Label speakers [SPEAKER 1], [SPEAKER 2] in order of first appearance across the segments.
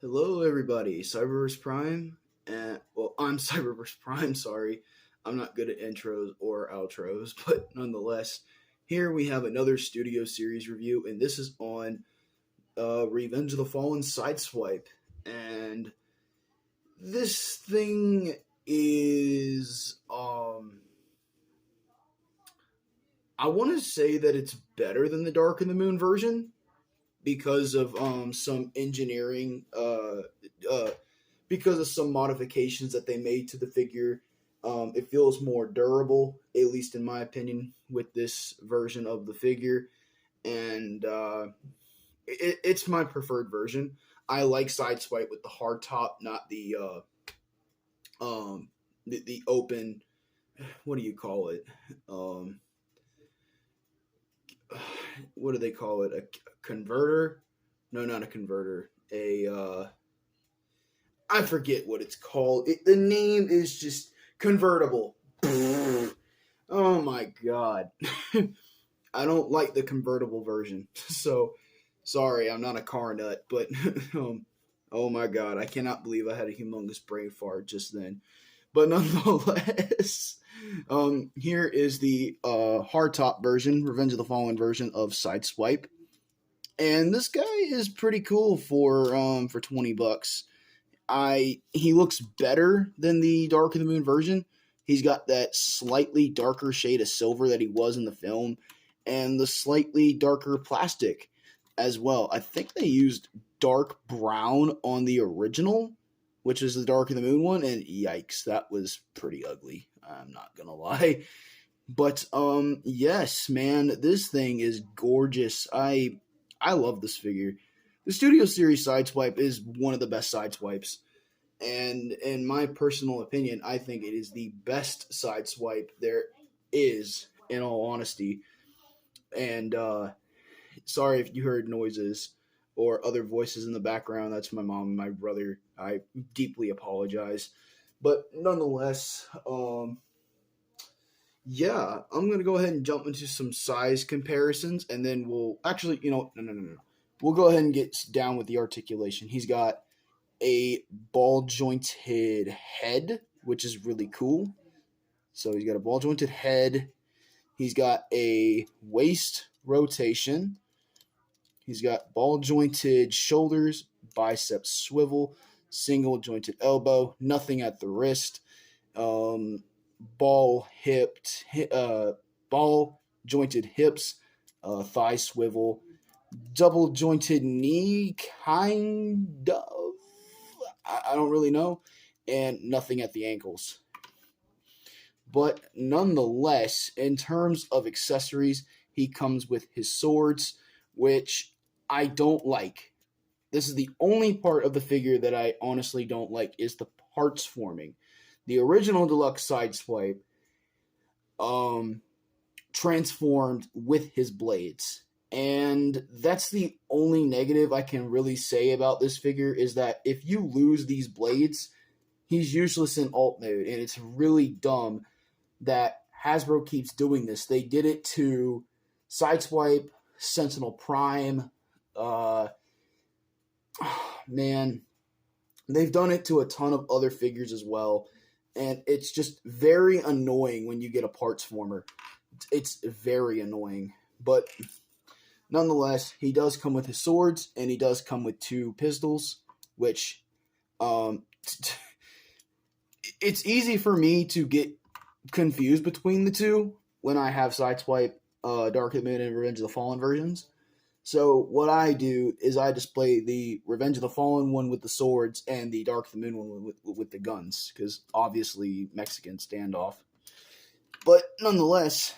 [SPEAKER 1] Hello, everybody. Cyberverse Prime, and I'm Cyberverse Prime. Sorry, I'm not good at intros or outros, but nonetheless, here we have another Studio Series review, and this is on Revenge of the Fallen Sideswipe. And this thing is, I want to say that it's better than the Dark and the Moon version because of some engineering because of some modifications that they made to the figure. It feels more durable, at least in my opinion, with this version of the figure, and it's my preferred version. I like Sideswipe with the hard top, not the open. What do you call it? Um, what do they call it? A converter? No, not a converter. I forget what it's called. The name is just convertible. Oh my god. I don't like the convertible version. So sorry, I'm not a car nut, but oh my god, I cannot believe I had a humongous brain fart just then. But nonetheless, here is the hardtop version, Revenge of the Fallen version of Sideswipe, and this guy is pretty cool for $20. He looks better than the Dark of the Moon version. He's got that slightly darker shade of silver that he was in the film, and the slightly darker plastic as well. I think they used dark brown on the original, which is the Dark of the Moon one, and yikes, that was pretty ugly. I'm not gonna lie. But yes, man, this thing is gorgeous. I love this figure. The Studio Series Sideswipe is one of the best Sideswipes. And in my personal opinion, I think it is the best Sideswipe there is, in all honesty. And sorry if you heard noises or other voices in the background. That's my mom and my brother. I deeply apologize. But nonetheless, yeah, I'm going to go ahead and jump into some size comparisons, and then we'll actually, no. We'll go ahead and get down with the articulation. He's got a ball jointed head, which is really cool. So he's got a ball jointed head. He's got a waist rotation. He's got ball jointed shoulders, biceps swivel, single jointed elbow, nothing at the wrist, ball jointed hips, thigh swivel, double jointed knee, kind of. I don't really know, and nothing at the ankles. But nonetheless, in terms of accessories, he comes with his swords, which I don't like. This is the only part of the figure that I honestly don't like, is the parts forming. The original deluxe Sideswipe transformed with his blades. And that's the only negative I can really say about this figure, is that if you lose these blades, he's useless in alt mode, and it's really dumb that Hasbro keeps doing this. They did it to Sideswipe, Sentinel Prime, man, they've done it to a ton of other figures as well, and it's just very annoying when you get a parts former. It's very annoying, but nonetheless, he does come with his swords, and he does come with two pistols, which it's easy for me to get confused between the two when I have Sideswipe, Dark of the Moon, and Revenge of the Fallen versions. So what I do is I display the Revenge of the Fallen one with the swords and the Dark of the Moon one with the guns, because obviously Mexican standoff. But nonetheless,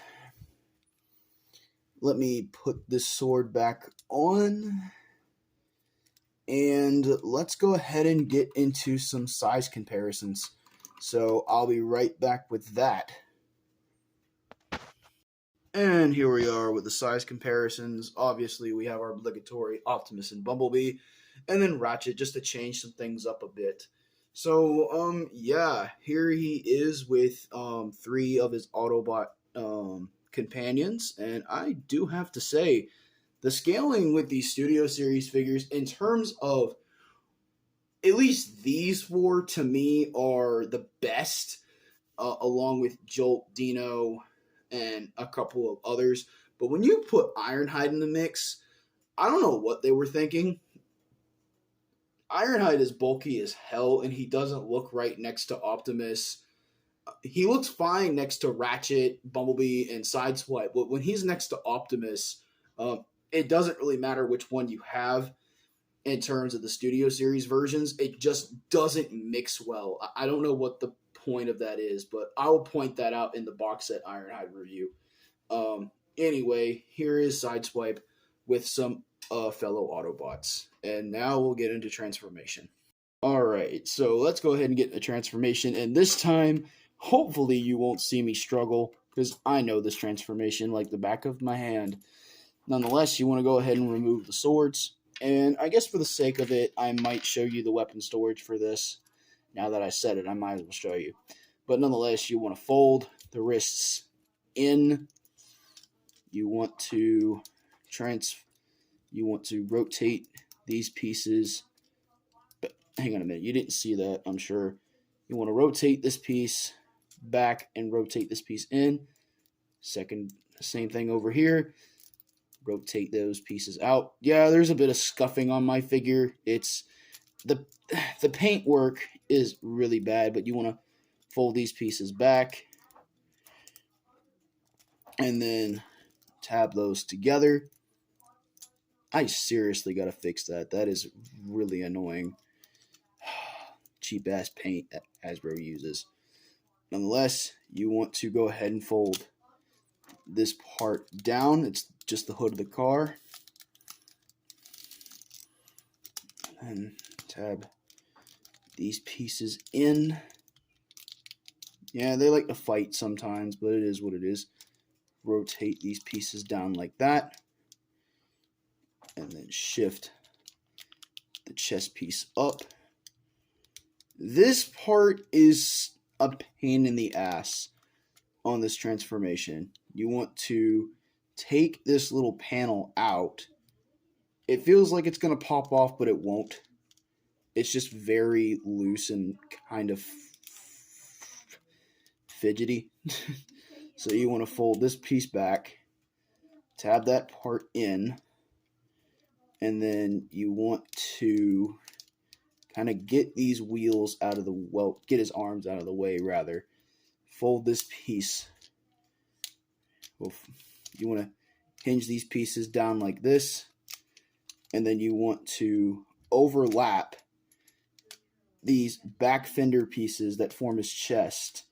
[SPEAKER 1] let me put this sword back on, and let's go ahead and get into some size comparisons. So I'll be right back with that. And here we are with the size comparisons. Obviously, we have our obligatory Optimus and Bumblebee, and then Ratchet, just to change some things up a bit. So, yeah, here he is with three of his Autobot companions, and I do have to say, the scaling with these Studio Series figures in terms of at least these four to me are the best, along with Jolt, Dino, and a couple of others. But when you put Ironhide in the mix, I don't know what they were thinking. Ironhide is bulky as hell, and he doesn't look right next to Optimus. He looks fine next to Ratchet, Bumblebee, and Sideswipe, but when he's next to Optimus, it doesn't really matter which one you have in terms of the Studio Series versions. It just doesn't mix well. I don't know what the point of that is, but I will point that out in the box set Ironhide review. Anyway, here is Sideswipe with some fellow Autobots. And now we'll get into transformation. Alright, so let's go ahead and get the transformation. And this time, hopefully you won't see me struggle, because I know this transformation like the back of my hand. Nonetheless, you want to go ahead and remove the swords. And I guess for the sake of it, I might show you the weapon storage for this. Now that I said it, I might as well show you. But nonetheless, you want to fold the wrists in. You want to rotate these pieces. But hang on a minute, you didn't see that, I'm sure. You want to rotate this piece back and rotate this piece in. Same thing over here. Rotate those pieces out. Yeah, there's a bit of scuffing on my figure. It's the paint work is really bad, but you want to fold these pieces back and then tab those together. I seriously gotta fix that. That is really annoying. Cheap ass paint that Hasbro uses. Nonetheless, you want to go ahead and fold this part down. It's just the hood of the car. And tab these pieces in. Yeah, they like to fight sometimes, but it is what it is. Rotate these pieces down like that. And then shift the chest piece up. This part is a pain in the ass on this transformation. You want to take this little panel out. It feels like it's going to pop off, but it won't. It's just very loose and kind of fidgety. So you want to fold this piece back, tab that part in, and then you want to kind of get these wheels out of the, well, get his arms out of the way rather. Fold this piece. You want to hinge these pieces down like this, and then you want to overlap these back fender pieces that form his chest.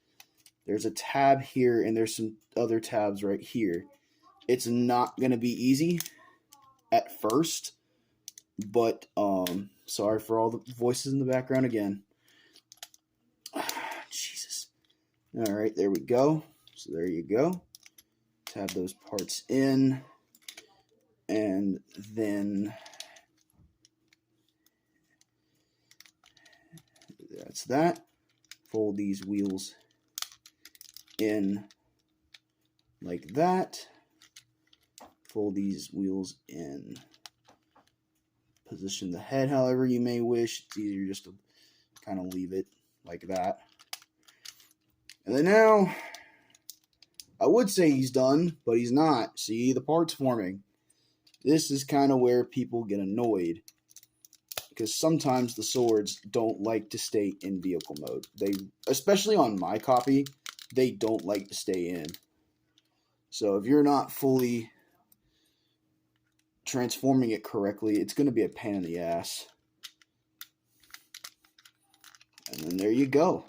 [SPEAKER 1] There's a tab here, and there's some other tabs right here. It's not going to be easy at first, but sorry for all the voices in the background again. Jesus. All right, there we go. So there you go. Tab those parts in, and then that's that. Fold these wheels in like that. Fold these wheels in. Position the head however you may wish. It's easier just to kind of leave it like that. And then now, I would say he's done, but he's not. See, the part's forming. This is kind of where people get annoyed, because sometimes the swords don't like to stay in vehicle mode. They, especially on my copy, they don't like to stay in. So if you're not fully transforming it correctly, it's going to be a pain in the ass. And then there you go.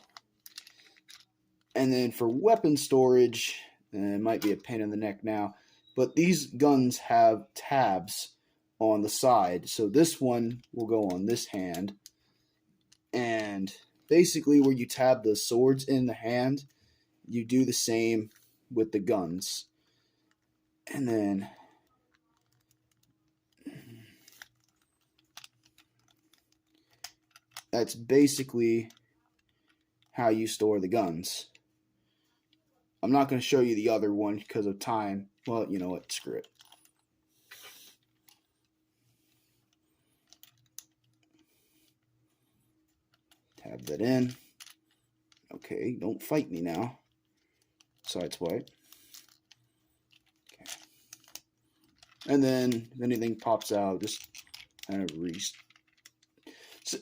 [SPEAKER 1] And then for weapon storage, it might be a pain in the neck now, but these guns have tabs on the side. So this one will go on this hand. And basically where you tab the swords in the hand, you do the same with the guns. And then that's basically how you store the guns. I'm not going to show you the other one because of time. Well, you know what? Screw it. Have that in. Okay, don't fight me now. Sideswipe. Okay. And then if anything pops out, just kind of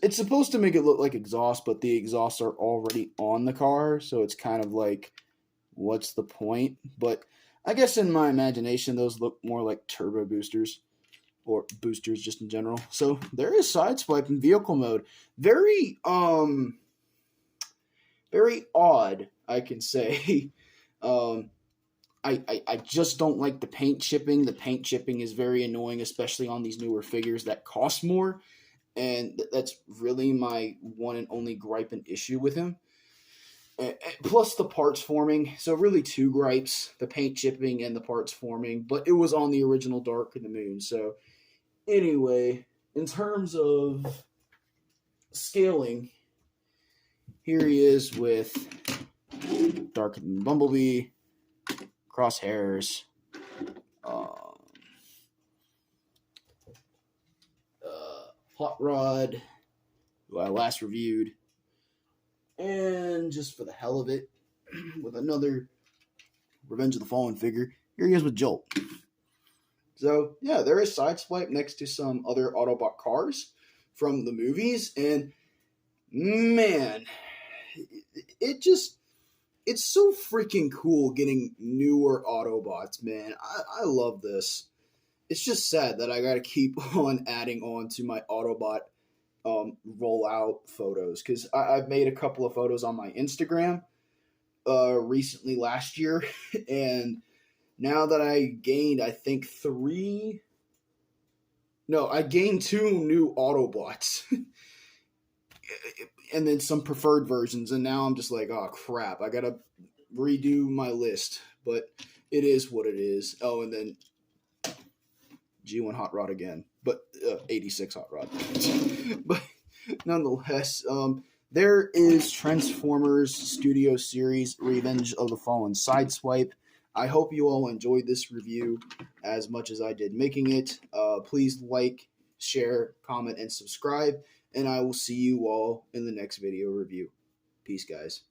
[SPEAKER 1] it's supposed to make it look like exhaust, but the exhausts are already on the car, so it's kind of like, what's the point? But I guess in my imagination, those look more like turbo boosters, or boosters just in general. So there is Sideswipe in vehicle mode. Very very odd, I can say. I just don't like the paint chipping. The paint chipping is very annoying, especially on these newer figures that cost more. And that's really my one and only gripe and issue with him. Plus the parts forming. So really two gripes, the paint chipping and the parts forming. But it was on the original Dark of the Moon. So anyway, in terms of scaling, here he is with Dark of the Moon Bumblebee, Crosshairs, Hot Rod, who I last reviewed, and just for the hell of it, with another Revenge of the Fallen figure, here he is with Jolt. So, yeah, there is Sideswipe next to some other Autobot cars from the movies, and man, it's so freaking cool getting newer Autobots, man. I love this. It's just sad that I gotta keep on adding on to my Autobot rollout photos, because I've made a couple of photos on my Instagram recently last year, and now that I gained, I think I gained 2 new Autobots. And then some preferred versions, and now I'm just like, oh crap, I gotta redo my list, but it is what it is. Oh, and then G1 Hot Rod again, but 86 Hot Rod. But nonetheless, there is Transformers Studio Series Revenge of the Fallen Sideswipe. I hope you all enjoyed this review as much as I did making it. Please like, share, comment, and subscribe. And I will see you all in the next video review. Peace, guys.